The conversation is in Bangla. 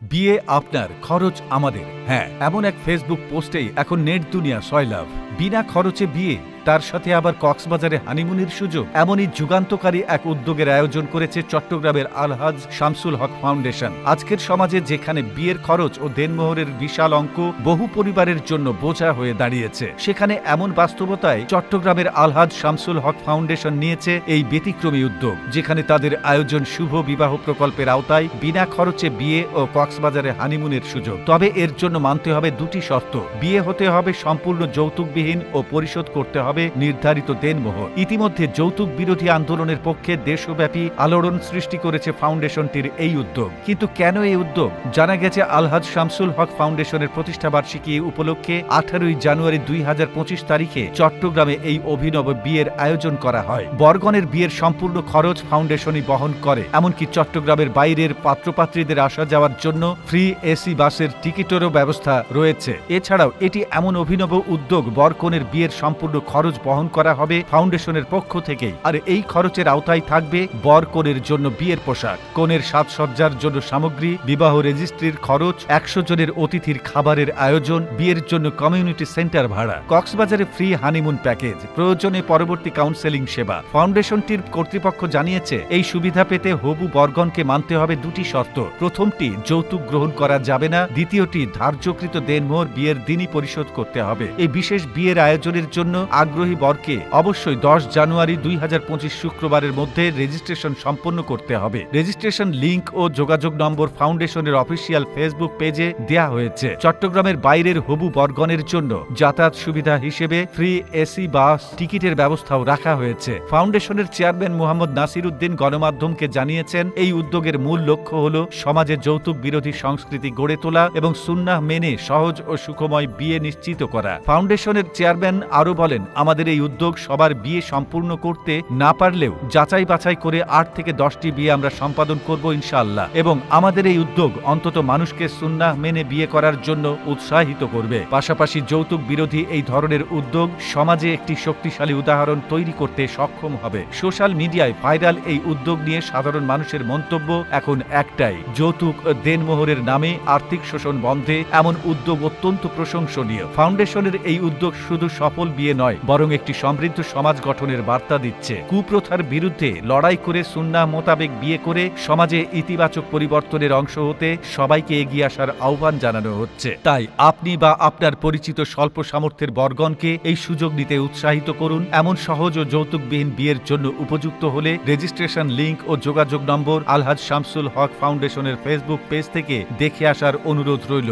বিয়ে আপনার, খরচ আমাদের। হ্যাঁ, এমন এক ফেসবুক পোস্টেই এখন নেট দুনিয়া সয়লাভ। বিনা খরচে বিয়ে, তার সাথে আবার কক্সবাজারে হানিমুনের সুযোগ। এমনই যুগান্তকারী এক উদ্যোগের আয়োজন করেছে চট্টগ্রামের আলহাজ শামসুল হক ফাউন্ডেশন। আজকের সমাজে যেখানে বিয়ের খরচ ও দেনমোহরের বিশাল অঙ্ক বহু পরিবারের জন্য বোঝা হয়ে দাঁড়িয়েছে, সেখানে এমন বাস্তবতায় চট্টগ্রামের আলহাজ শামসুল হক ফাউন্ডেশন নিয়েছে এই ব্যতিক্রমী উদ্যোগ, যেখানে তাদের আয়োজন শুভ বিবাহ প্রকল্পের আওতায় বিনা খরচে বিয়ে ও কক্সবাজারে হানিমুনের সুযোগ। তবে এর জন্য মানতে হবে দুটি শর্ত। বিয়ে হতে হবে সম্পূর্ণ যৌতুকবিহীন ও পরিশোধ করতে হবে নির্ধারিত দেনমোহর। ইতিমধ্যে যৌতুক বিরোধী আন্দোলনের পক্ষে দেশব্যাপী আলোড়ন সৃষ্টি করেছে ফাউন্ডেশনটির এই উদ্যোগ। কিন্তু কেন এই উদ্যোগ? জানা গেছে আলহাজ শামসুল হক ফাউন্ডেশনের প্রতিষ্ঠাবার্ষিকী উপলক্ষে 18 জানুয়ারি 2025 তারিখে চট্টগ্রামে এই অভিনব বিয়ের আয়োজন করা হয়। বরগণের বিয়ের সম্পূর্ণ খরচ ফাউন্ডেশনই বহন করে। এমনকি চট্টগ্রামের বাইরের পাত্রপাত্রীদের আসা যাওয়ার জন্য ফ্রি এসি বাসের টিকিটেরও ব্যবস্থা রয়েছে। এছাড়াও এটি এমন অভিনব উদ্যোগ, বরকনের বিয়ের সম্পূর্ণ খরচ বহন করা হবে ফাউন্ডেশনের পক্ষ থেকেই। আর এই খরচের আওতায় থাকবে বরকনের জন্য বিয়ের পোশাক, কনের সাজসজ্জার জন্য সামগ্রী, বিবাহ রেজিস্ট্রির খরচ, 100 জনের অতিথির খাবারের আয়োজন, বিয়ের জন্য কমিউনিটি সেন্টার ভাড়া, কক্সবাজারে ফ্রি হানিমুন প্যাকেজ, প্রয়োজনে পরবর্তী কাউন্সেলিং সেবা। ফাউন্ডেশনটির কর্তৃপক্ষ জানিয়েছে, এই সুবিধা পেতে হবু বরগণকে মানতে হবে দুটি শর্ত। প্রথমটি, যৌতুক গ্রহণ করা যাবে না। দ্বিতীয়টি, ধার্যকৃত দেনমোহর বিয়ের দিনই পরিশোধ করতে হবে। এই বিশেষ বিয়ের আয়োজনের জন্য আগ্রহী বরকে অবশ্যই 10 জানুয়ারি 2025 শুক্রবারের মধ্যে রেজিস্ট্রেশন সম্পন্ন করতে হবে। রেজিস্ট্রেশন লিংক ও যোগাযোগ নম্বর ফাউন্ডেশনের অফিসিয়াল ফেসবুক পেজে দেয়া হয়েছে। চট্টগ্রামের বাইরের হবু বরগণের জন্য যাতায়াত সুবিধা হিসেবে ফ্রি এসি বাস টিকিটের ব্যবস্থাও রাখা হয়েছে। ফাউন্ডেশনের চেয়ারম্যান মোহাম্মদ নাসির উদ্দিন গণমাধ্যমকে জানিয়েছেন, এই উদ্যোগের মূল লক্ষ্য হল সমাজে যৌতুক বিরোধী সংস্কৃতি গড়ে তোলা এবং সুন্নাহ মেনে সহজ ও সুখময় বিয়ে নিশ্চিত করা। ফাউন্ডেশনের চেয়ারম্যান আরো বলেন, আমাদের এই উদ্যোগ সবার বিয়ে সম্পূর্ণ করতে না পারলেও যাচাই বাছাই করে 8 থেকে 10টি বিয়ে আমরা সম্পাদন করব ইনশাআল্লাহ, এবং আমাদের এই উদ্যোগ অন্তত মানুষকে সুন্নাহ মেনে বিয়ে করার জন্য উৎসাহিত করবে। পাশাপাশি যৌতুক বিরোধী এই ধরনের উদ্যোগ সমাজে একটি শক্তিশালী উদাহরণ তৈরি করতে সক্ষম হবে। সোশ্যাল মিডিয়ায় ভাইরাল এই উদ্যোগ নিয়ে সাধারণ মানুষের মন্তব্য এখন একটাই, যৌতুক দেনমোহরের নামে আর্থিক শোষণ বন্ধে এমন উদ্যোগ অত্যন্ত প্রশংসনীয়। ফাউন্ডেশনের এই উদ্যোগ শুধু সফল বিয়ে নয়, বরং একটি সমৃদ্ধ সমাজ গঠনের বার্তা দিচ্ছে। কুপ্রথার বিরুদ্ধে লড়াই করে সুন্নাহ মোতাবেক বিয়ে করে সমাজে ইতিবাচক পরিবর্তনের অংশ হতে সবাইকে এগিয়ে আসার আহ্বান জানানো হচ্ছে। তাই আপনি বা আপনার পরিচিত স্বল্প সামর্থ্যের বরগণকে এই সুযোগ নিতে উৎসাহিত করুন। এমন সহজ ও যৌতুকবিহীন বিয়ের জন্য উপযুক্ত হলে রেজিস্ট্রেশন লিংক ও যোগাযোগ নম্বর আলহাজ শামসুল হক ফাউন্ডেশনের ফেসবুক পেজ থেকে দেখে আসার অনুরোধ রইল।